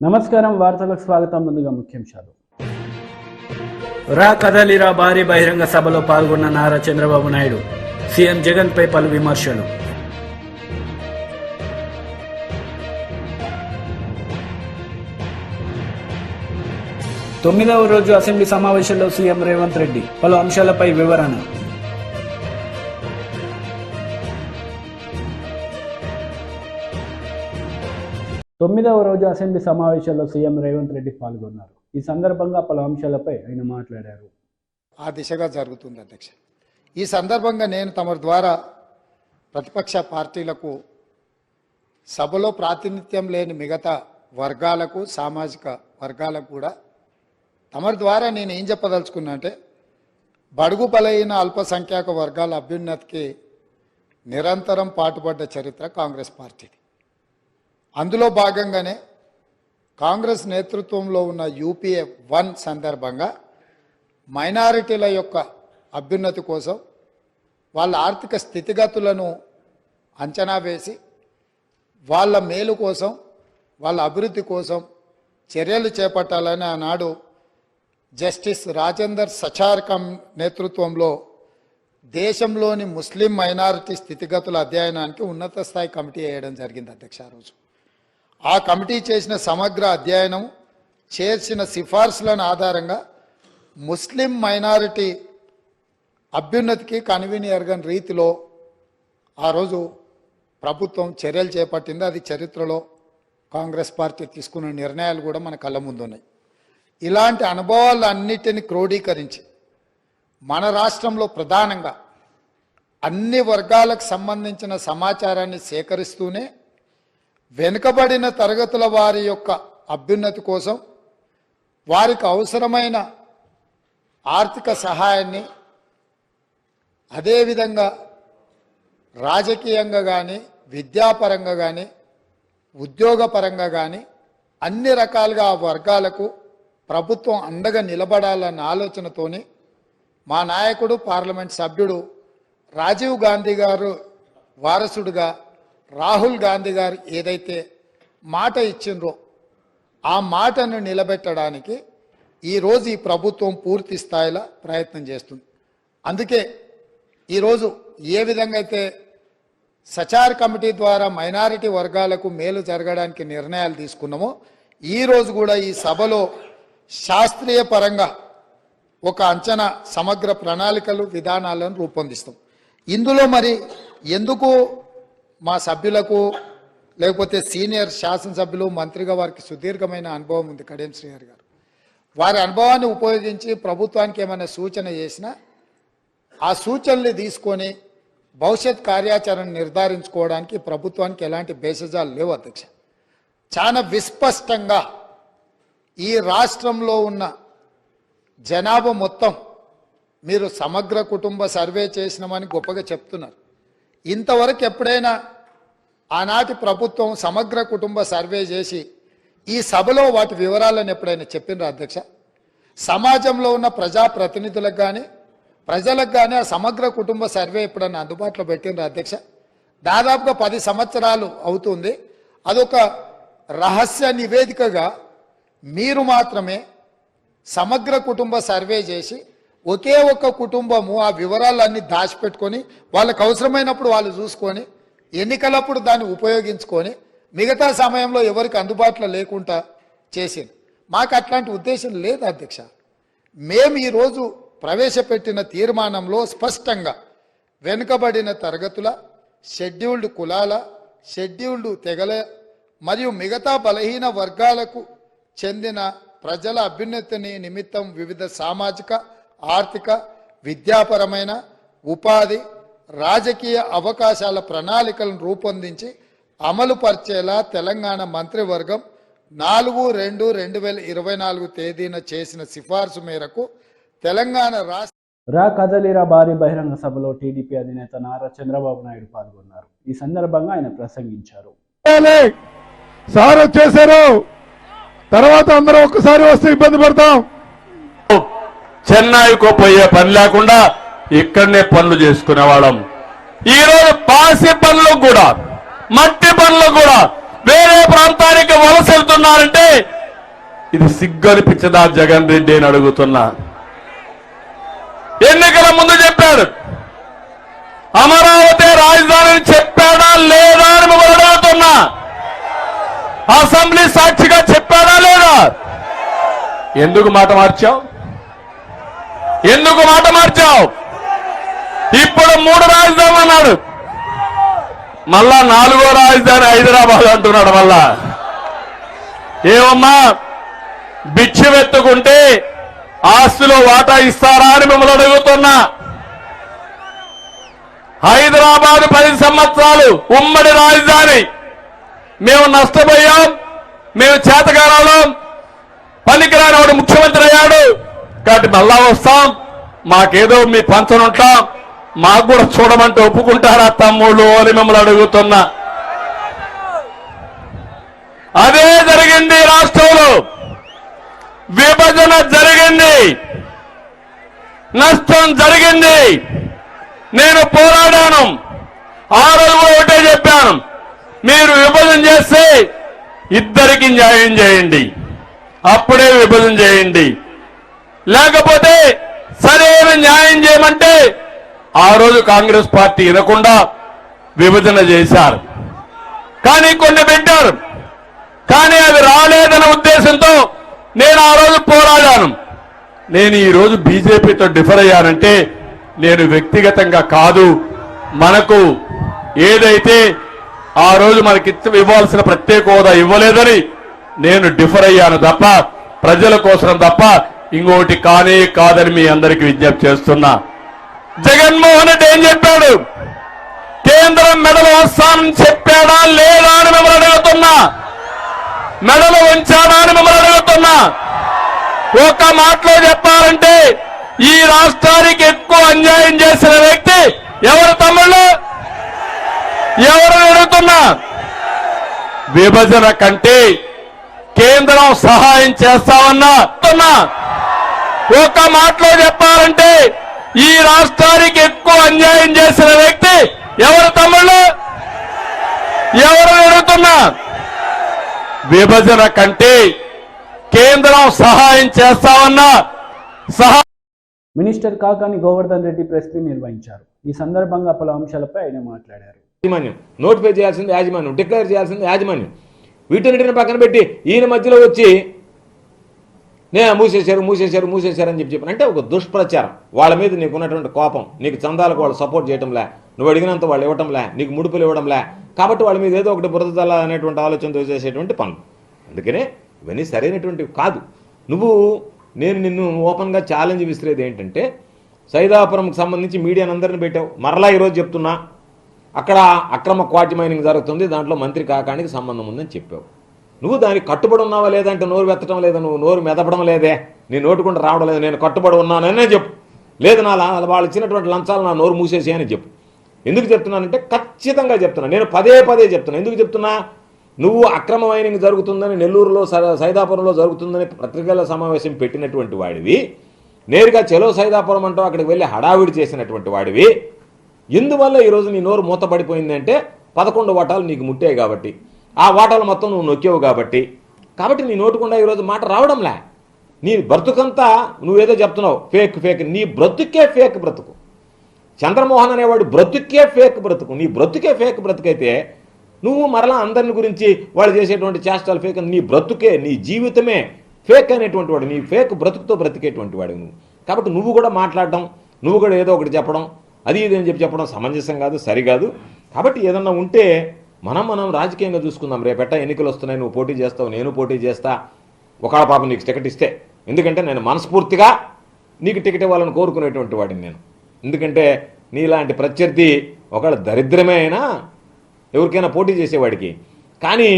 నమస్కారం వార్తలకు స్వాగతం. ముందుగా ముఖ్యాంశాలు. కదలిరా భారీ బహిరంగ సభలో పాల్గొన్న నారా చంద్రబాబు నాయుడు. సీఎం జగన్ పై పలు విమర్శలు. తొమ్మిదవ రోజు అసెంబ్లీ సమావేశంలో సీఎం రేవంత్ రెడ్డి పలు అంశాలపై వివరణ. తొమ్మిదవ రోజు అసెంబ్లీ సమావేశంలో సీఎం రేవంత్ రెడ్డి పాల్గొన్నారు. ఈ సందర్భంగా పలు అంశాలపై ఆయన మాట్లాడారు. ఆ దిశగా జరుగుతుంది అధ్యక్ష. ఈ సందర్భంగా నేను తమ ద్వారా ప్రతిపక్ష పార్టీలకు, సభలో ప్రాతినిధ్యం లేని మిగతా వర్గాలకు, సామాజిక వర్గాలకు కూడా తమ ద్వారా నేను ఏం చెప్పదలుచుకున్నా అంటే, బడుగు బలైన అల్పసంఖ్యాక వర్గాల అభ్యున్నతికి నిరంతరం పాటుపడ్డ చరిత్ర కాంగ్రెస్ పార్టీది. అందులో భాగంగానే కాంగ్రెస్ నేతృత్వంలో ఉన్న యూపీఏ 1 సందర్భంగా మైనారిటీల యొక్క అభ్యున్నతి కోసం, వాళ్ళ ఆర్థిక స్థితిగతులను అంచనా వేసి వాళ్ళ మేలు కోసం, వాళ్ళ అభివృద్ధి కోసం చర్యలు చేపట్టాలని ఆనాడు జస్టిస్ రాజేందర్ సచార్కం నేతృత్వంలో దేశంలోని ముస్లిం మైనారిటీ స్థితిగతుల అధ్యయనానికి ఉన్నత స్థాయి కమిటీ వేయడం జరిగింది అధ్యక్ష. ఆ రోజు ఆ కమిటీ చేసిన సమగ్ర అధ్యయనం, చేర్చిన సిఫార్సులను ఆధారంగా ముస్లిం మైనారిటీ అభ్యున్నతికి కన్వీనియర్గన్ రీతిలో ఆ రోజు ప్రభుత్వం చర్యలు చేపట్టింది. అది చరిత్రలో కాంగ్రెస్ పార్టీ తీసుకున్న నిర్ణయాలు కూడా మన కళ్ళ ముందున్నాయి. ఇలాంటి అనుభవాలన్నిటిని క్రోడీకరించి మన రాష్ట్రంలో ప్రధానంగా అన్ని వర్గాలకు సంబంధించిన సమాచారాన్ని సేకరిస్తూనే వెనుకబడిన తరగతుల వారి యొక్క అభ్యున్నతి కోసం, వారికి అవసరమైన ఆర్థిక సహాయాన్ని, అదేవిధంగా రాజకీయంగా కానీ, విద్యాపరంగా కానీ, ఉద్యోగపరంగా కానీ అన్ని రకాలుగా ఆ వర్గాలకు ప్రభుత్వం అండగా నిలబడాలన్న ఆలోచనతోని మా నాయకుడు, పార్లమెంట్ సభ్యుడు రాజీవ్ గాంధీ గారు వారసుడుగా రాహుల్ గాంధీ గారు ఏదైతే మాట ఇచ్చిండ్రో ఆ మాటను నిలబెట్టడానికి ఈరోజు ఈ ప్రభుత్వం పూర్తి స్థాయిలో ప్రయత్నం చేస్తుంది. అందుకే ఈరోజు ఏ విధంగా అయితే సచార్ కమిటీ ద్వారా మైనారిటీ వర్గాలకు మేలు జరగడానికి నిర్ణయాలు తీసుకున్నామో, ఈరోజు కూడా ఈ సభలో శాస్త్రీయ పరంగా ఒక అంచనా, సమగ్ర ప్రణాళికలు, విధానాలను రూపొందిస్తాం. ఇందులో మరి ఎందుకు మా సభ్యులకు, లేకపోతే సీనియర్ శాసనసభ్యులు, మంత్రిగా వారికి సుదీర్ఘమైన అనుభవం ఉంది కడియం శ్రీహరి గారు, వారి అనుభవాన్ని ఉపయోగించి ప్రభుత్వానికి ఏమైనా సూచన చేసినా ఆ సూచనలు తీసుకొని భవిష్యత్ కార్యాచరణ నిర్ధారించుకోవడానికి ప్రభుత్వానికి ఎలాంటి భేషజాలు లేవు అధ్యక్ష. చాలా విస్పష్టంగా ఈ రాష్ట్రంలో ఉన్న జనాభా మొత్తం మీరు సమగ్ర కుటుంబ సర్వే చేసినామని గొప్పగా చెప్తున్నారు. ఇంతవరకు ఎప్పుడైనా ఆనాటి ప్రభుత్వం సమగ్ర కుటుంబ సర్వే చేసి ఈ సభలో వాటి వివరాలను ఎప్పుడైనా చెప్పినరా అధ్యక్ష? సమాజంలో ఉన్న ప్రజాప్రతినిధులకు కానీ, ప్రజలకు కానీ ఆ సమగ్ర కుటుంబ సర్వే ఎప్పుడైనా అందుబాటులో పెట్టినరా అధ్యక్ష? దాదాపుగా 10 సంవత్సరాలు అవుతుంది. అదొక రహస్య నివేదికగా మీరు మాత్రమే సమగ్ర కుటుంబ సర్వే చేసి ఒకే ఒక్క కుటుంబము ఆ వివరాలన్నీ దాచిపెట్టుకొని వాళ్ళకు అవసరమైనప్పుడు వాళ్ళు చూసుకొని ఎన్నికలప్పుడు దాన్ని ఉపయోగించుకొని మిగతా సమయంలో ఎవరికి అందుబాటులో లేకుండా చేసింది. మాకు అట్లాంటి ఉద్దేశం లేదు అధ్యక్ష. మేము ఈరోజు ప్రవేశపెట్టిన తీర్మానంలో స్పష్టంగా వెనుకబడిన తరగతుల, షెడ్యూల్డ్ కులాల, షెడ్యూల్డ్ తెగల మరియు మిగతా బలహీన వర్గాలకు చెందిన ప్రజల అభ్యున్నతిని నిమిత్తం వివిధ సామాజిక, ఆర్థిక, విద్యాపరమైన, ఉపాధి, రాజకీయ అవకాశాల ప్రణాళికలను రూపొందించి అమలు పరిచేలా తెలంగాణ మంత్రివర్గం 4/2/2024 తేదీన చేసిన సిఫార్సు మేరకు తెలంగాణ రాష్ట్ర కదలిరా భారీ బహిరంగ సభలో టీడీపీ అధినేత నారా చంద్రబాబు నాయుడు పాల్గొన్నారు. ఈ సందర్భంగా ఆయన ప్రసంగించారు. సార్ వచ్చేసారు, తర్వాత అందరూ ఒక్కసారి వస్తే ఇబ్బంది పడతాం. చెన్నైకు పోయే పని లేకుండా ఇక్కడనే పనులు చేసుకునేవాళ్ళం. ఈరోజు పాసి పనులు కూడా, మట్టి పనులు కూడా వేరే ప్రాంతానికి వలస వెళ్తున్నారంటే ఇది సిగ్గు అనిపించదా జగన్ రెడ్డి అని అడుగుతున్నా. ఎన్నికల ముందు చెప్పాడు అమరావతి రాజధాని చెప్పాడా లేదా అని మిమ్మల్ని అడుగుతున్నా. అసెంబ్లీ సాక్షిగా చెప్పాడా లేదా? ఎందుకు మాట మార్చావు? ఎందుకు మాట మార్చావు? ఇప్పుడు 3 రాజధానులు అన్నాడు, మళ్ళా 4వ రాజధాని హైదరాబాద్ అంటున్నాడు. మళ్ళా ఏమమ్మా భిక్షవెత్తుకుంటే ఆస్తిలో వాటా ఇస్తారా అని మిమ్మల్ని అడుగుతున్నా. హైదరాబాద్ 10 సంవత్సరాలు ఉమ్మడి రాజధాని, మేము నష్టపోయాం, మేము చేతగారాలం, పనికిరాని వాడు ముఖ్యమంత్రి అయ్యాడు కాబట్టి మళ్ళా వస్తాం, మాకేదో మీ పంచనుంటాం, మాకు కూడా చూడమంటే ఒప్పుకుంటారా తమ్ముళ్ళు అని మిమ్మల్ని అడుగుతున్నా. అదే జరిగింది రాష్ట్రంలో. విభజన జరిగింది, నష్టం జరిగింది. నేను పోరాడాను. ఆ రోజు కూడా ఒకటే చెప్పాను, మీరు విభజన చేస్తే ఇద్దరికి న్యాయం చేయండి, అప్పుడే విభజన చేయండి, లేకపోతే సరైన న్యాయం చేయమంటే ఆ రోజు కాంగ్రెస్ పార్టీ వినకుండా విభజన చేశారు. కానీ కొన్ని పెట్టారు, కానీ అవి రాలేదనే ఉద్దేశంతో నేను ఆ రోజు పోరాడాను. నేను ఈ రోజు బీజేపీతో డిఫర్ అయ్యానంటే నేను వ్యక్తిగతంగా కాదు, మనకు ఏదైతే ఆ రోజు మనకి ఇవ్వాల్సిన ప్రత్యేక హోదా ఇవ్వలేదని నేను డిఫర్ అయ్యాను తప్ప ప్రజల కోసం తప్ప ఇంకోటి కానే కాదని మీ అందరికీ విజ్ఞప్తి చేస్తున్నా. జగన్మోహన్ రెడ్డి ఏం చెప్పాడు? కేంద్రం మెడలు వస్తానని చెప్పాడా లేదా అని మిమ్మల్ని అడుగుతున్నా. మెడలు ఉంచాడా అని మిమ్మల్ని అడుగుతున్నా. ఒక మాటలో చెప్పాలంటే ఈ రాష్ట్రానికి ఎక్కువ అన్యాయం చేసిన వ్యక్తి ఎవరు తమ్ముళ్ళు? ఎవరు అడుగుతున్నా? విభజన కంటే కేంద్రం సహాయం చేస్తామన్నా. ఒక మాటలో చెప్పాలంటే ఈ రాష్ట్రానికి ఎక్కువ అన్యాయం చేసిన వ్యక్తి ఎవరు తమ్ముళ్ళు? ఎవరు అడుగుతున్నా? విభజన కంటే కేంద్రం సహాయం చేస్తామన్నా. Minister Kakani Govardhan Reddy press meet నిర్వహించారు. ఈ సందర్భంగా పలు అంశాలపై ఆయన మాట్లాడారు. యాజమాన్యం నోటిఫై చేయాల్సింది యాజమాన్యం, డిక్లేర్ చేయాల్సింది యాజమాన్యం. వీటన్నిటిని పక్కన పెట్టి ఈయన మధ్యలో వచ్చి నేను మూసేశారు అని చెప్పి అంటే ఒక దుష్ప్రచారం. వాళ్ళ మీద నీకు ఉన్నటువంటి కోపం, నీకు చందాలకు వాళ్ళు సపోర్ట్ చేయడంలే, నువ్వు అడిగినంత వాళ్ళు ఇవ్వటంలే, నీకు ముడుపులు ఇవ్వడంలే, కాబట్టి వాళ్ళ మీద ఏదో ఒకటి బురదల అనేటువంటి ఆలోచనతో చేసేటువంటి పనులు. అందుకనే ఇవన్నీ సరైనటువంటివి కాదు. నేను నిన్ను ఓపెన్గా ఛాలెంజ్ విసిరేది ఏంటంటే, సైదాపురంకి సంబంధించి మీడియాని అందరిని పెట్టావు, మరలా ఈరోజు చెప్తున్నా అక్కడ అక్రమ క్వార్టీ మైనింగ్ జరుగుతుంది, దాంట్లో మంత్రి కాకానికి సంబంధం ఉందని చెప్పావు. నువ్వు దానికి కట్టుబడి ఉన్నావా లేదంటే నోరు వెత్తడం లేదా, నువ్వు నోరు మెదపడం లేదే, నీ నోటుకుంటూ రావడం లేదు, నేను కట్టుబడి ఉన్నాననే చెప్పు, లేదు నా వాళ్ళు ఇచ్చినటువంటి లంచాలు నా నోరు మూసేసి అని చెప్పు. ఎందుకు చెప్తున్నానంటే ఖచ్చితంగా చెప్తున్నా, నేను పదే చెప్తున్నా. ఎందుకు చెప్తున్నా? నువ్వు అక్రమ మైనింగ్ జరుగుతుందని నెల్లూరులో సైదాపురంలో జరుగుతుందని పత్రికల సమావేశం పెట్టినటువంటి వాడివి, నేరుగా చెలో సైదాపురం అంటూ అక్కడికి వెళ్ళి హడావిడి చేసినటువంటి వాడివి. ఎందువల్ల ఈరోజు నీ నోరు మూతపడిపోయింది అంటే 11 వాటాలు నీకు ముట్టాయి కాబట్టి, ఆ వాటాలు మొత్తం నువ్వు నొక్కేవు కాబట్టి నీ నోటుకుండా ఈరోజు మాట రావడంలే. నీ బ్రతుకంతా నువ్వేదో చెప్తున్నావు ఫేక్, నీ బ్రతుకే ఫేక్ బ్రతుకు. చంద్రమోహన్ అనేవాడు బ్రతుకే ఫేక్ బ్రతుకు. నీ బ్రతుకే ఫేక్ బ్రతుకైతే నువ్వు మరలా అందరిని గురించి వాళ్ళు చేసేటువంటి చేష్టాలు ఫేక్, నీ బ్రతుకే, నీ జీవితమే ఫేక్ అనేటువంటి వాడు, నీ ఫేక్ బ్రతుకుతో బ్రతికేటువంటి వాడు నువ్వు. కాబట్టి నువ్వు కూడా మాట్లాడడం, నువ్వు కూడా ఏదో ఒకటి చెప్పడం, అది ఇది అని చెప్పడం సమంజసం కాదు, సరికాదు. కాబట్టి ఏదన్నా ఉంటే మనం రాజకీయంగా చూసుకుందాం. రేపెట్ట ఎన్నికలు వస్తున్నాయి, నువ్వు పోటీ చేస్తావు, నేను పోటీ చేస్తా, ఒకళ్ళ పాపం నీకు టికెట్ ఇస్తే. ఎందుకంటే నేను మనస్ఫూర్తిగా నీకు టికెట్ ఇవ్వాలని కోరుకునేటువంటి వాడిని నేను. ఎందుకంటే నీలాంటి ప్రత్యర్థి ఒకవేళ దరిద్రమే అయినా ఎవరికైనా పోటీ చేసేవాడికి, కానీ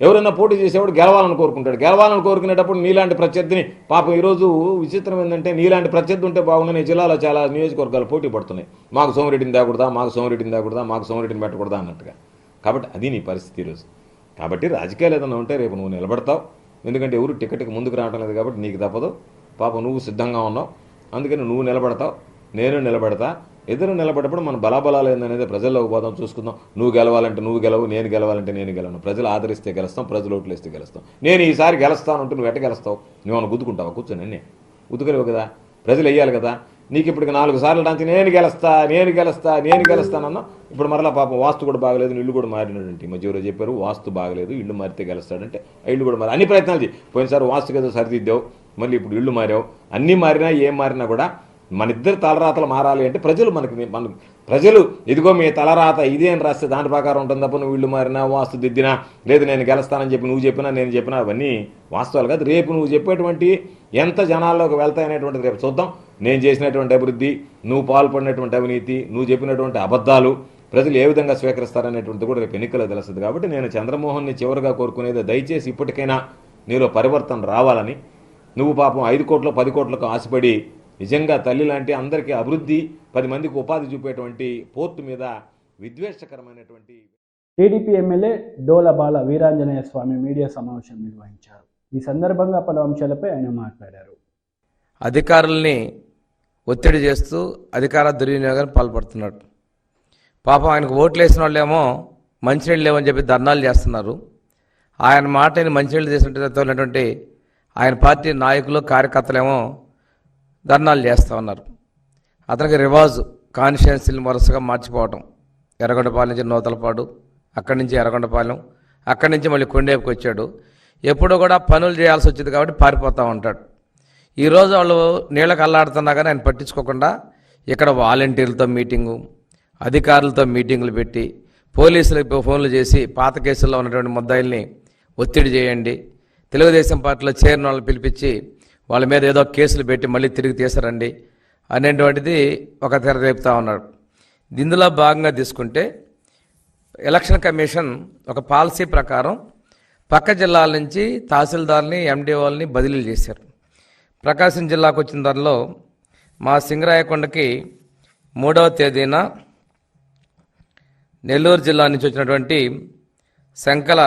ఎవరైనా పోటీ చేసేవాడు గెలవాలని కోరుకుంటాడు. గెలవాలని కోరుకునేటప్పుడు నీలాంటి ప్రత్యర్థిని పాపం ఈరోజు విచిత్రం ఏంటంటే, నీలాంటి ప్రత్యర్థి ఉంటే బాగుందని జిల్లాలో చాలా నియోజకవర్గాలు పోటీ పడుతున్నాయి. మాకు సోమిరెడ్డిని తేకూడదా, మాకు సోమిరెడ్డిని పెట్టకూడదా అన్నట్టుగా. కాబట్టి అది నీ పరిస్థితి ఈరోజు. కాబట్టి రాజకీయాలు ఏదైనా ఉంటే రేపు నువ్వు నిలబడతావు. ఎందుకంటే ఎవరు టికెట్కి ముందుకు రావడం లేదు కాబట్టి నీకు తప్పదు. పాపం నువ్వు సిద్ధంగా ఉన్నావు, అందుకని నువ్వు నిలబడతావు, నేను నిలబడతా. ఎదురు నిలబడప్పుడు మన బలాబలాలు ఏందనేది ప్రజల్లోకి పోదాం, చూసుకుందాం. నువ్వు గెలవాలంటే నువ్వు గెలవు, నేను గెలవాలంటే నేను గెలవను. ప్రజలు ఆదరిస్తే గెలుస్తాం, ప్రజలు ఓట్లు వేస్తే గెలుస్తాం. నేను ఈసారి గెలుస్తానంటే నువ్వు ఎట్ట గెలుస్తావు? నువ్వు గుద్దుకుంటావా? కూర్చొని అన్నీ ఉతుకలేవు కదా, ప్రజలు వేయాలి కదా. నీకు ఇప్పటికి 4 సార్లు డాంచి నేను గెలుస్తానన్నా. ఇప్పుడు మరలా పాపం వాస్తు కూడా బాగలేదు, ఇల్లు కూడా మారినటువంటి మధ్య ఎవరో చెప్పారు వాస్తు బాగలేదు, ఇల్లు మారితే గెలుస్తాడంటే ఆ ఇల్లు కూడా మారి అన్ని ప్రయత్నాలు చేయి. పోయినసారి వాస్తుకి ఏదో సరిదిద్దావు, మళ్ళీ ఇప్పుడు ఇల్లు మారావు. అన్నీ మారినా ఏం మారినా కూడా మన ఇద్దరు తలరాతలు మారాలి అంటే ప్రజలు ఇదిగో మీ తలరాత ఇదే అని రాస్తే దాని ప్రకారం ఉంటుంది తప్ప నువ్వు ఇల్లు మారినా వాస్తు దిద్దినా లేదు నేను గెలుస్తానని చెప్పి నువ్వు చెప్పినా నేను చెప్పినా అవన్నీ వాస్తవాలు కాదు. రేపు నువ్వు చెప్పేటువంటి ఎంత జనాల్లోకి వెళ్తాయనేటువంటిది రేపు చూద్దాం. నేను చేసినటువంటి అభివృద్ధి, నువ్వు పాల్పడినటువంటి అవినీతి, నువ్వు చెప్పినటువంటి అబద్ధాలు ప్రజలు ఏ విధంగా స్వీకరిస్తారనేటువంటిది కూడా రేపు ఎన్నికల్లో తెలుస్తుంది. కాబట్టి నేను చంద్రమోహన్ని చివరిగా కోరుకునేది దయచేసి ఇప్పటికైనా నీలో పరివర్తన రావాలని. నువ్వు పాపం 5 కోట్లు 10 కోట్లకు ఆశపడి నిజంగా తల్లి లాంటి అందరికీ అభివృద్ధి 10 మందికి ఉపాధి చూపేటువంటి పోర్టు మీద విద్వేషకరమైనటువంటి TDP MLA Dolabala Veeranjaneya Swamy media సమావేశం నిర్వహించారు. ఈ సందర్భంగా పలు అంశాలపై ఆయన మాట్లాడారు. అధికారుల్ని ఒత్తిడి చేస్తూ అధికార దుర్వినియోగానికి పాల్పడుతున్నాడు. పాపం ఆయనకు ఓట్లు వేసిన వాళ్ళేమో మంచినీళ్ళు లేవని చెప్పి ధర్నాలు చేస్తున్నారు. ఆయన మాటని మంచినీళ్ళు చేసినటువంటి ఆయన పార్టీ నాయకులు కార్యకర్తలేమో ధర్నాలు చేస్తూ ఉన్నారు. అతనికి రివాజు కాన్స్టిట్యున్సీని వరుసగా మార్చిపోవటం. ఎర్రగొండపాలెం నుంచి నూతలపాడు, అక్కడి నుంచి ఎర్రగొండపాలెం, అక్కడి నుంచి మళ్ళీ కొండేపుకి వచ్చాడు. ఎప్పుడూ కూడా పనులు చేయాల్సి వచ్చింది కాబట్టి పారిపోతూ ఉంటాడు. ఈరోజు వాళ్ళు నీళ్ళకి అల్లాడుతున్నా కానీ ఆయన పట్టించుకోకుండా ఇక్కడ వాలంటీర్లతో మీటింగు, అధికారులతో మీటింగులు పెట్టి పోలీసులకు ఫోన్లు చేసి పాత కేసుల్లో ఉన్నటువంటి ముద్దాయిల్ని ఒత్తిడి చేయండి, తెలుగుదేశం పార్టీలో చేరిన వాళ్ళని పిలిపించి వాళ్ళ మీద ఏదో కేసులు పెట్టి మళ్ళీ తిరిగి తీసారండి అనేటువంటిది ఒక తెర రేపుతా ఉన్నాడు. ఇందులో భాగంగా తీసుకుంటే ఎలక్షన్ కమిషన్ ఒక పాలసీ ప్రకారం పక్క జిల్లాల నుంచి తహసీల్దార్ని ఎండిఓల్ని బదిలీలు చేశారు. ప్రకాశం జిల్లాకు వచ్చిన దానిలో మా సింగరాయకొండకి 3వ తేదీన నెల్లూరు జిల్లా నుంచి వచ్చినటువంటి శంకల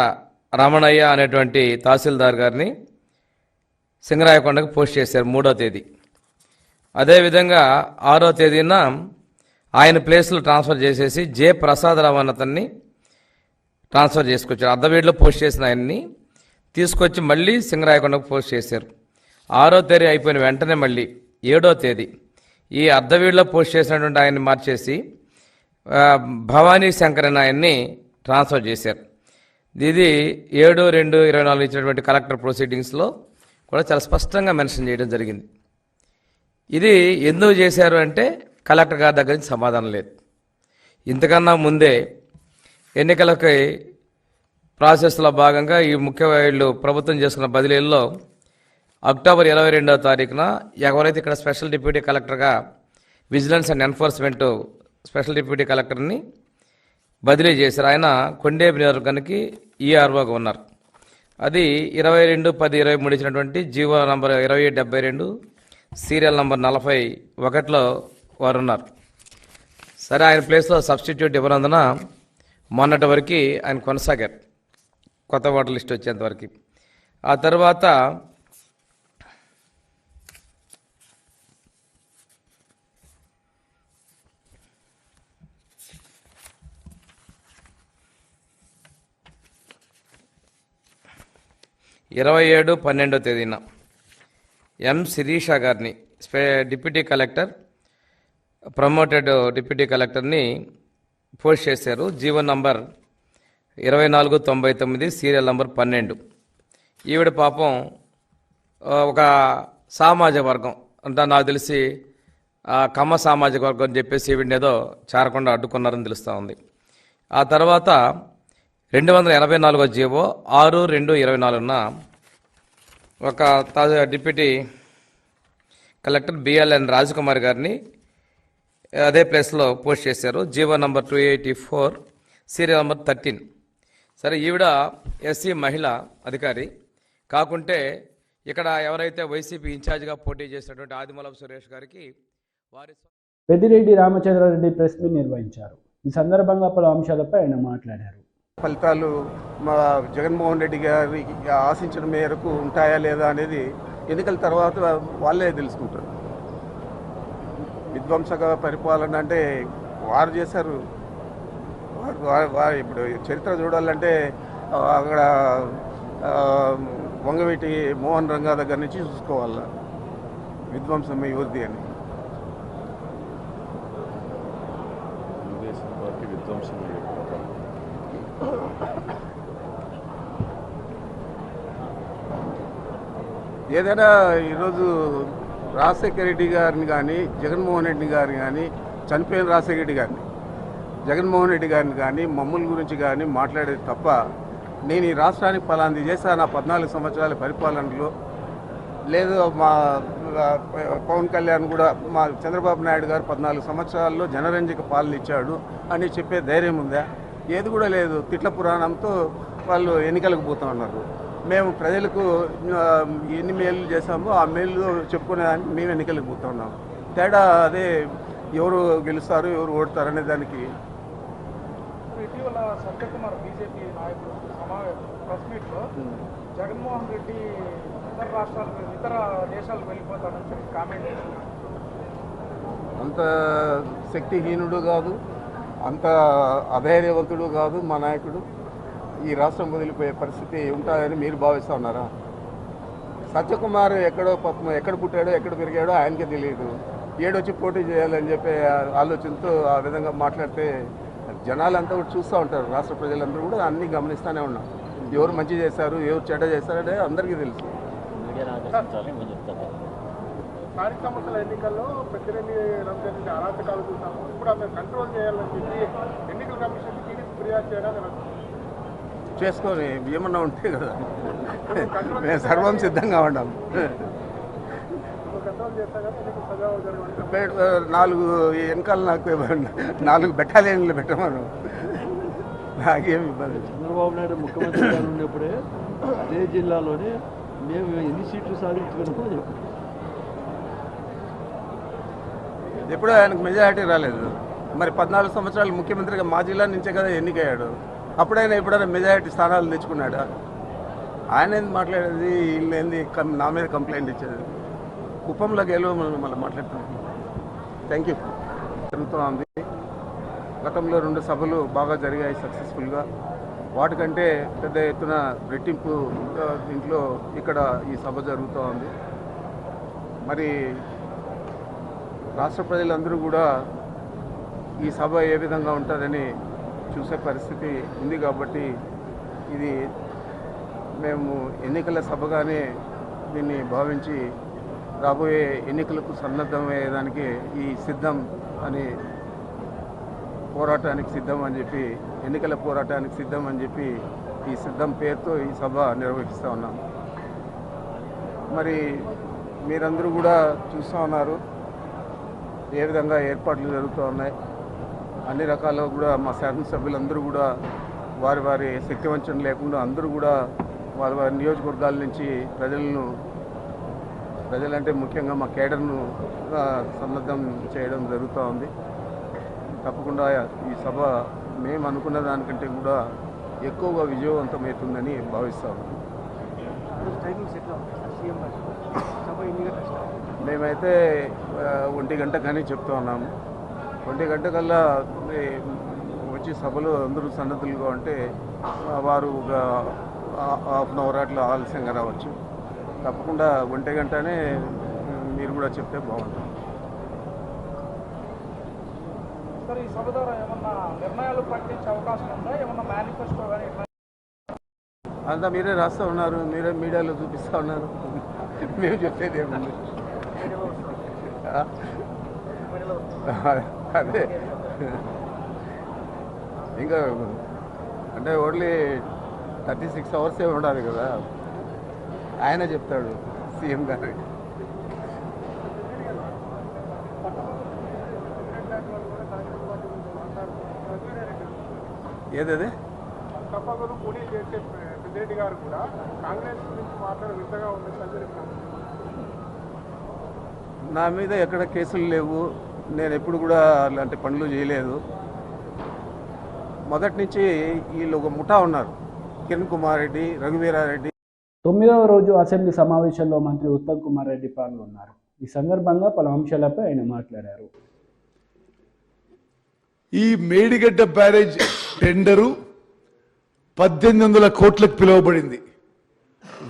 రమణయ్య అనేటువంటి తహసీల్దార్ గారిని సింగరాయకొండకు పోస్ట్ చేశారు 3వ తేదీ. అదేవిధంగా 6వ తేదీన ఆయన ప్లేస్లో ట్రాన్స్ఫర్ చేసేసి జె ప్రసాదరావు అతన్ని ట్రాన్స్ఫర్ చేసుకొచ్చారు. అర్ధవీడిలో పోస్ట్ చేసిన ఆయన్ని తీసుకొచ్చి మళ్ళీ సింగరాయకొండకు పోస్ట్ చేశారు. 6వ తేదీ అయిపోయిన వెంటనే మళ్ళీ 7వ తేదీ ఈ అర్ధవీడిలో పోస్ట్ చేసినటువంటి ఆయన్ని మార్చేసి భవానీ శంకరన్ ఆయన్ని ట్రాన్స్ఫర్ చేశారు. ఇది 7/2/24 ఇచ్చినటువంటి కలెక్టర్ ప్రొసీడింగ్స్లో కూడా చాలా స్పష్టంగా మెన్షన్ చేయడం జరిగింది. ఇది ఎందుకు చేశారు అంటే కలెక్టర్ గారి దగ్గర నుంచి సమాధానం లేదు. ఇంతకన్నా ముందే ఎన్నికలకి ప్రాసెస్లో భాగంగా ఈ వీళ్ళు ప్రభుత్వం చేసుకున్న బదిలీల్లో అక్టోబర్ 22వ తారీఖున ఎవరైతే ఇక్కడ స్పెషల్ డిప్యూటీ కలెక్టర్గా vigilance and enforcement special deputy కలెక్టర్ని బదిలీ చేశారు. ఆయన కొండేపు నియోజకవర్గానికి ఈఆర్ఓగా ఉన్నారు. అది 22/10/23 ఇచ్చినటువంటి జీవో నంబర్ 2772 సీరియల్ నంబర్ 41లో వారు ఉన్నారు. సరే, ఆయన ప్లేస్లో సబ్స్టిట్యూట్ ఇవ్వనందున మొన్నటి వరకు ఆయన కొనసాగారు కొత్త ఓటర్ లిస్ట్ వచ్చేంతవరకు. ఆ తర్వాత ఇరవై 12వ తేదీన ఎం శిరీష గారిని డిప్యూటీ కలెక్టర్ ప్రమోటెడ్ డిప్యూటీ కలెక్టర్ని పోస్ట్ చేశారు. GO number 2499 serial number 12. ఈవిడ పాపం ఒక సామాజిక వర్గం అంటే నాకు తెలిసి కమ్మ సామాజిక వర్గం అని చెప్పేసి ఈవిడని ఏదో చేరకుండా అడ్డుకున్నారని తెలుస్తూ ఉంది. ఆ తర్వాత 284వ జీవో 6/2/24న ఒక డిప్యూటీ కలెక్టర్ బిఎల్ఎన్ రాజకుమార్ గారిని అదే ప్లేస్లో పోస్ట్ చేశారు. GO number 284 serial number 13. సరే, ఈవిడ ఎస్సీ మహిళ అధికారి కాకుంటే ఇక్కడ ఎవరైతే వైసీపీ ఇన్ఛార్జిగా పోటీ చేసినటువంటి ఆదిమూలపు సురేష్ గారికి వారి పెద్దిరెడ్డి రామచంద్రారెడ్డి ప్రెస్ మీట్ నిర్వహించారు. ఈ సందర్భంగా పలు అంశాలపై ఆయన మాట్లాడారు. ఫలితాలు మా జగన్మోహన్ రెడ్డి గారి ఆశించిన మేరకు ఉంటాయా లేదా అనేది ఎన్నికల తర్వాత వాళ్ళే తెలుసుకుంటారు. విధ్వంసక పరిపాలన అంటే వారు చేశారు. ఇప్పుడు చరిత్ర చూడాలంటే అక్కడ వంగవీటి మోహన్ రంగా దగ్గర నుంచి చూసుకోవాల విధ్వంసం యువతి అని. ఏదైనా ఈరోజు రాజశేఖర రెడ్డి గారిని కానీ జగన్మోహన్ రెడ్డి గారిని కానీ చనిపోయిన రాజశేఖర రెడ్డి గారిని జగన్మోహన్ రెడ్డి గారిని కానీ మమ్మల్ని గురించి కానీ మాట్లాడేది తప్ప నేను ఈ రాష్ట్రానికి ఫలాంది చేశాను నా 14 సంవత్సరాల పరిపాలనలో, లేదు మా పవన్ కళ్యాణ్ కూడా మా చంద్రబాబు నాయుడు గారు 14 సంవత్సరాల్లో జనరంజక పాలన ఇచ్చాడు అని చెప్పే ధైర్యం ఉందా? ఏది కూడా లేదు. తిట్ల పురాణంతో వాళ్ళు ఎన్నికలకు పోతా ఉన్నారు. మేము ప్రజలకు ఎన్ని మేలు చేశామో ఆ మేలు చెప్పుకునేదానికి మేము ఎన్నికలకు పోతా ఉన్నాం. తేడా అదే. ఎవరు గెలుస్తారు ఎవరు ఓడతారు అనే దానికి. ఇటీవల సత్యకుమార్ బీజేపీ నాయకులు ప్రెస్ మీట్లో జగన్మోహన్ రెడ్డి ఇతర దేశాలకు వెళ్ళిపోతాడని చెప్పి కామెంట్ చేస్తున్నారు. అంత శక్తిహీనుడు కాదు, అంత అధైర్యవంతుడు కాదు మా నాయకుడు. ఈ రాష్ట్రం వదిలిపోయే పరిస్థితి ఉంటుందని మీరు భావిస్తూ ఉన్నారా? సత్యకుమార్ ఎక్కడ పుట్టాడో ఎక్కడ పెరిగాడో ఆయనకే తెలియదు. ఏడొచ్చి పోటీ చేయాలని చెప్పే ఆలోచనతో ఆ విధంగా మాట్లాడితే జనాలంతా కూడా చూస్తూ ఉంటారు. రాష్ట్ర ప్రజలందరూ కూడా అన్నీ గమనిస్తూనే ఉన్నాం. ఎవరు మంచి చేశారు ఎవరు చెడ్డ చేశారనే అందరికీ తెలుసు. స్థానిక సంస్థల ఎన్నికల్లో పెద్దిరెడ్డి రంజన్ అరాచకాలు చూసాము. ఇప్పుడు అతను కంట్రోల్ చేయాలని చెప్పి ఎన్నికల కమిషన్ ఫిర్యాదు చేయడానికి చేసుకొని ఏమన్నా ఉంటే కదా మేము సర్వం సిద్ధంగా ఉన్నాం. 4 వెనకాల నాకు 4 బెటాలియన్లు పెట్టమను, నాకేమి ఇబ్బంది. చంద్రబాబు నాయుడు ముఖ్యమంత్రి గారు ఉన్నప్పుడే అదే జిల్లాలోనే మేము ఎన్ని సీట్లు సాధించుకున్నామో చెప్పారు. ఎప్పుడూ ఆయనకు మెజారిటీ రాలేదు. మరి 14 సంవత్సరాలు ముఖ్యమంత్రిగా మా జిల్లా నుంచే కదా ఎన్నికయ్యాడు. అప్పుడైనా ఎప్పుడైనా మెజారిటీ స్థానాలు తెచ్చుకున్నాడా? ఆయన ఏంది మాట్లాడేది, వీళ్ళు ఏంది నా మీద కంప్లైంట్ ఇచ్చేది. కుప్పంలో గెలువ మళ్ళీ మాట్లాడుతున్నాం. Thank you. జరుగుతుంది. గతంలో 2 సభలు బాగా జరిగాయి సక్సెస్ఫుల్గా. వాటికంటే పెద్ద ఎత్తున రెట్టింపు దీంట్లో ఇక్కడ ఈ సభ జరుగుతూ ఉంది. మరి రాష్ట్ర ప్రజలందరూ కూడా ఈ సభ ఏ విధంగా ఉంటుందని చూసే పరిస్థితి ఉంది. కాబట్టి ఇది మేము ఎన్నికల సభగానే దీన్ని భావించి రాబోయే ఎన్నికలకు సన్నద్ధమయ్యేదానికి ఈ సిద్ధం అని పోరాటానికి సిద్ధం అని చెప్పి ఎన్నికల పోరాటానికి సిద్ధం అని చెప్పి ఈ సిద్ధం పేరుతో ఈ సభ నిర్వహిస్తూ ఉన్నాం. మరి మీరందరూ కూడా చూస్తూ ఉన్నారు ఏ విధంగా ఏర్పాట్లు జరుగుతూ ఉన్నాయి. అన్ని రకాలుగా కూడా మా శాసనసభ్యులందరూ కూడా వారి వారి శక్తివంచన లేకుండా అందరూ కూడా వారి వారి నియోజకవర్గాల నుంచి ప్రజలంటే ముఖ్యంగా మా కేడర్ను సన్నద్ధం చేయడం జరుగుతూ ఉంది. తప్పకుండా ఈ సభ మేము అనుకున్న దానికంటే కూడా ఎక్కువగా విజయవంతమవుతుందని భావిస్తాము. మేమైతే 1 గంట కానీ చెప్తూ ఉన్నాము. 1 గంట కల్లా వచ్చి సభలో అందరూ సన్నద్ధులుగా ఉంటే వారు ఒక హాఫ్ అన్ అవర్ అట్లా ఆలస్యంగా రావచ్చు. తప్పకుండా 1 గంటనే మీరు కూడా చెప్తే బాగుంటుంది. సార్, ఈ సభ ద్వారా ఏమన్నా నిర్ణయాలు ప్రకటించే అవకాశం ఉందా? ఏమన్నా మేనిఫెస్టో కానీ అంతా మీరే రాస్తూ ఉన్నారు, మీరే మీడియాలో చూపిస్తూ ఉన్నారు. మేము చెప్పేది ఏముంది? అదే ఇంకా అంటే ఓన్లీ 36 అవర్సే ఉండాలి కదా. ఆయన చెప్తాడు సీఎం గారు. ఏదదే తప్పకుండా పోటీ చేసే పెద్దిరెడ్డి గారు కూడా కాంగ్రెస్ గురించి మాట్లాడే విధంగా ఉంది. నా మీద ఎక్కడ కేసులు లేవు. నేను ఎప్పుడు కూడా అలాంటి పనులు చేయలేదు. మొదటి నుంచి వీళ్ళు ఒక ముఠా ఉన్నారు. కిరణ్ కుమార్ రెడ్డి, రఘువీరారెడ్డి. 9వ రోజు అసెంబ్లీ సమావేశంలో మంత్రి ఉత్తమ్ కుమార్ రెడ్డి పాల్గొన్నారు. ఈ సందర్భంగా పలు అంశాలపై ఆయన మాట్లాడారు. ఈ మేడిగడ్డ బ్యారేజ్ టెండరు 1800 కోట్లకు పిలువబడింది.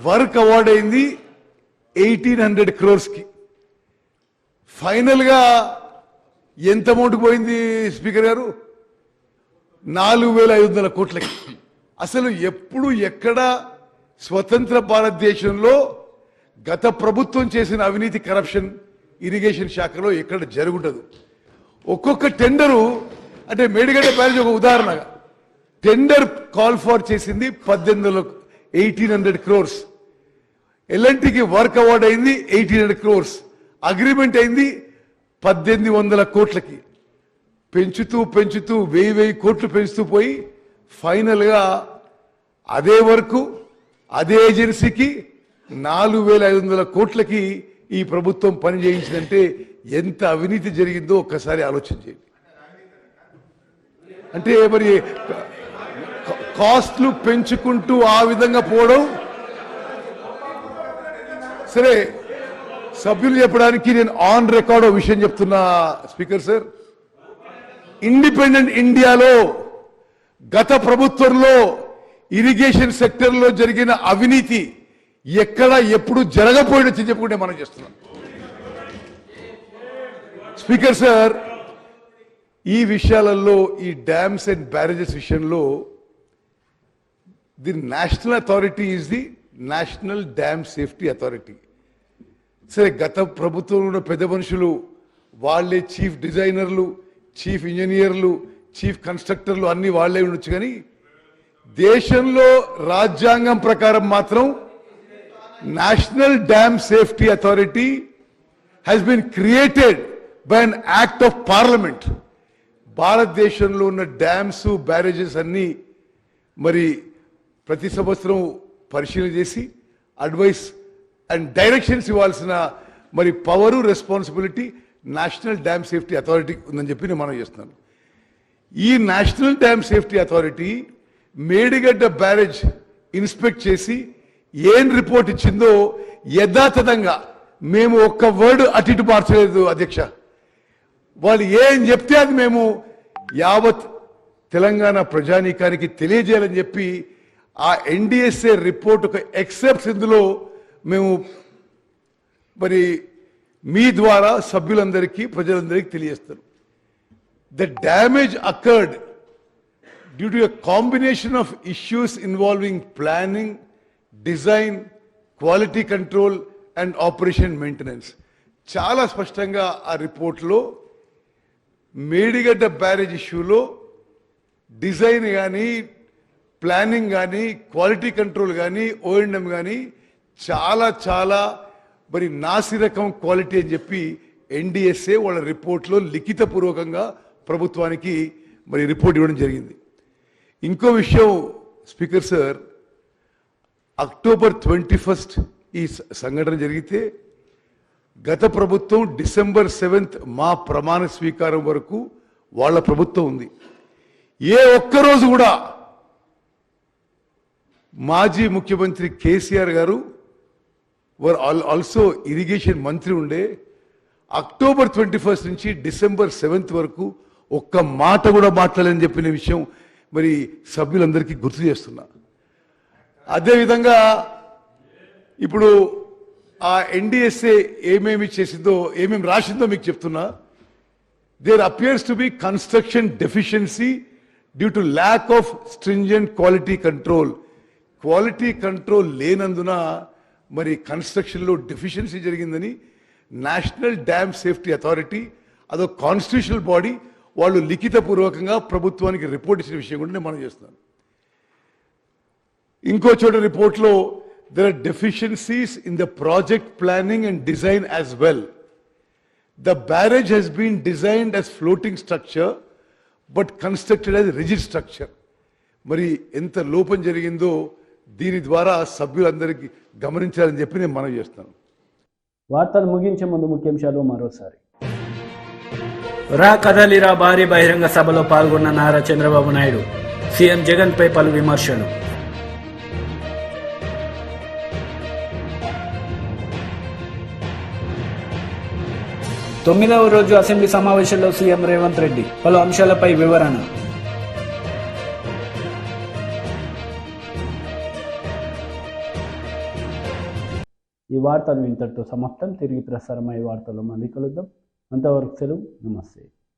వర్క్ అవార్డ్ అయింది 1800 crores. ఫైనల్గా ఎంత అమౌంట్ పోయింది స్పీకర్ గారు? 4500 కోట్లకి. అసలు ఎప్పుడు ఎక్కడ స్వతంత్ర భారతదేశంలో గత ప్రభుత్వం చేసిన అవినీతి కరప్షన్ ఇరిగేషన్ శాఖలో ఎక్కడ జరుగుండదు. ఒక్కొక్క టెండరు అంటే మేడిగడ్డ బ్యారేజ్ ఒక ఉదాహరణగా టెండర్ కాల్ ఫార్ చేసింది 1800 crores. ఎల్ఎన్టీకి వర్క్ అవార్డ్ అయింది 1800 crores. అగ్రిమెంట్ అయింది 1800 కోట్లకి. పెంచుతూ 1000 కోట్లు పెంచుతూ పోయి ఫైనల్గా అదే వర్క్ అదే ఏజెన్సీకి 4500 కోట్లకి ఈ ప్రభుత్వం పని చేయించిందంటే ఎంత అవినీతి జరిగిందో ఒక్కసారి ఆలోచన చేయండి. అంటే మరి కాస్ట్లు పెంచుకుంటూ ఆ విధంగా పోవడం సరే. సభ్యులు చెప్పడానికి నేను ఆన్ రికార్డ్ విషయం చెప్తున్నా స్పీకర్ సార్. ఇండిపెండెంట్ ఇండియాలో గత ప్రభుత్వంలో ఇరిగేషన్ సెక్టర్లో జరిగిన అవినీతి ఎక్కడ ఎప్పుడు జరగపోయినని చెప్పుకుంటే మనం చేస్తున్నాం. స్పీకర్ సార్, ఈ విషయాలలో ఈ డ్యామ్స్ అండ్ బ్యారేజెస్ విషయంలో the national authority is the national dam safety authority. సరే, గత ప్రభుత్వంలో ఉన్న పెద్ద మనుషులు వాళ్ళే చీఫ్ డిజైనర్లు, చీఫ్ ఇంజనీర్లు, చీఫ్ కన్స్ట్రక్టర్లు అన్ని వాళ్ళే ఉండొచ్చు. కానీ దేశంలో రాజ్యాంగం ప్రకారం మాత్రం national dam safety authority has been created by an act of parliament. భారతదేశంలో ఉన్న డ్యామ్స్ బ్యారేజెస్ అన్ని మరి ప్రతి సంవత్సరం పరిశీలన చేసి అడ్వైస్ అండ్ డైరెక్షన్స్ ఇవ్వాల్సిన మరి power responsibility national dam safety authority ఉందని చెప్పి నేను మనం చేస్తున్నాను. ఈ national dam safety authority Medigadda barrage inspect చేసి ఏం రిపోర్ట్ ఇచ్చిందో యథాతథంగా మేము ఒక్క వర్డ్ అటు ఇటు మార్చలేదు అధ్యక్ష. వాళ్ళు ఏం చెప్తే అది మేము యావత్ తెలంగాణ ప్రజానీకానికి తెలియజేయాలని చెప్పి ఆ ఎన్డిఎస్ఏ రిపోర్ట్ ఒక ఎక్సెప్ట్స్ ఇందులో మేము మరి మీ ద్వారా సభ్యులందరికీ ప్రజలందరికీ తెలియజేస్తారు. The damage occurred due to a combination of issues involving planning, design, quality control and operation maintenance. చాలా స్పష్టంగా ఆ రిపోర్ట్లో మేడిగడ్డ బ్యారేజ్ ఇష్యూలో డిజైన్ కానీ, ప్లానింగ్ కానీ, క్వాలిటీ కంట్రోల్ కానీ, ఓఎండ్ఎం కానీ చాలా మరి నాసిరకం క్వాలిటీ అని చెప్పి ఎన్డిఎస్ఏ వాళ్ళ రిపోర్ట్లో లిఖితపూర్వకంగా ప్రభుత్వానికి మరి రిపోర్ట్ ఇవ్వడం జరిగింది. ఇంకో విషయం స్పీకర్ సార్, అక్టోబర్ 21 ఈ సంఘటన జరిగితే గత ప్రభుత్వం డిసెంబర్ 7 మా ప్రమాణ స్వీకారం వరకు వాళ్ళ ప్రభుత్వం ఉంది. ఏ ఒక్కరోజు కూడా మాజీ ముఖ్యమంత్రి కేసీఆర్ గారు వర్ ఆల్సో ఇరిగేషన్ మంత్రి ఉండే. అక్టోబర్ 21 నుంచి డిసెంబర్ 7 వరకు ఒక్క మాట కూడా మాట్లాడలేని చెప్పిన విషయం మరి సభ్యులందరికీ గుర్తు చేస్తున్నా. అదేవిధంగా ఇప్పుడు ఆ ఎన్డిఎస్ఏ ఏమేమి చేసిందో, ఏమేమి రాసిందో మీకు చెప్తున్నా. There appears to be construction deficiency due to lack of stringent quality control. Quality control లేనందున మరి కన్స్ట్రక్షన్లో డెఫిషియన్సీ జరిగిందని నేషనల్ డ్యామ్ సేఫ్టీ అథారిటీ, అదో కాన్స్టిట్యూషనల్ బాడీ, వాళ్ళు లిఖితపూర్వకంగా ప్రభుత్వానికి రిపోర్ట్ ఇచ్చిన విషయం కూడా నేను మనం చేస్తున్నాను. ఇంకో చోట రిపోర్ట్లో there are deficiencies in the project planning and design as well. The barrage has been designed as floating structure but constructed as rigid structure. మరి ఎంత లోపం జరిగిందో దీని ద్వారా సభ్యులందరికీ గమనించాలని చెప్పి నేను మనవి చేస్తాను. వార్తలు ముగించే ముందు ముఖ్యాంశాలు మరోసారి. రా కదలిరా భారీ బహిరంగ సభలో పాల్గొన్న నారా చంద్రబాబు నాయుడు. సీఎం జగన్ పై పలు విమర్శలు. 9వ రోజు అసెంబ్లీ సమావేశంలో సీఎం రేవంత్ రెడ్డి పలు అంశాలపై వివరణ. ఈ వార్తలు ఇంతటితో సమాప్తం. తిరిగి ప్రసారమయ్యే వార్తల్లో మళ్ళీ కలుద్దాం. అంతవరకు సెలవు. నమస్తే.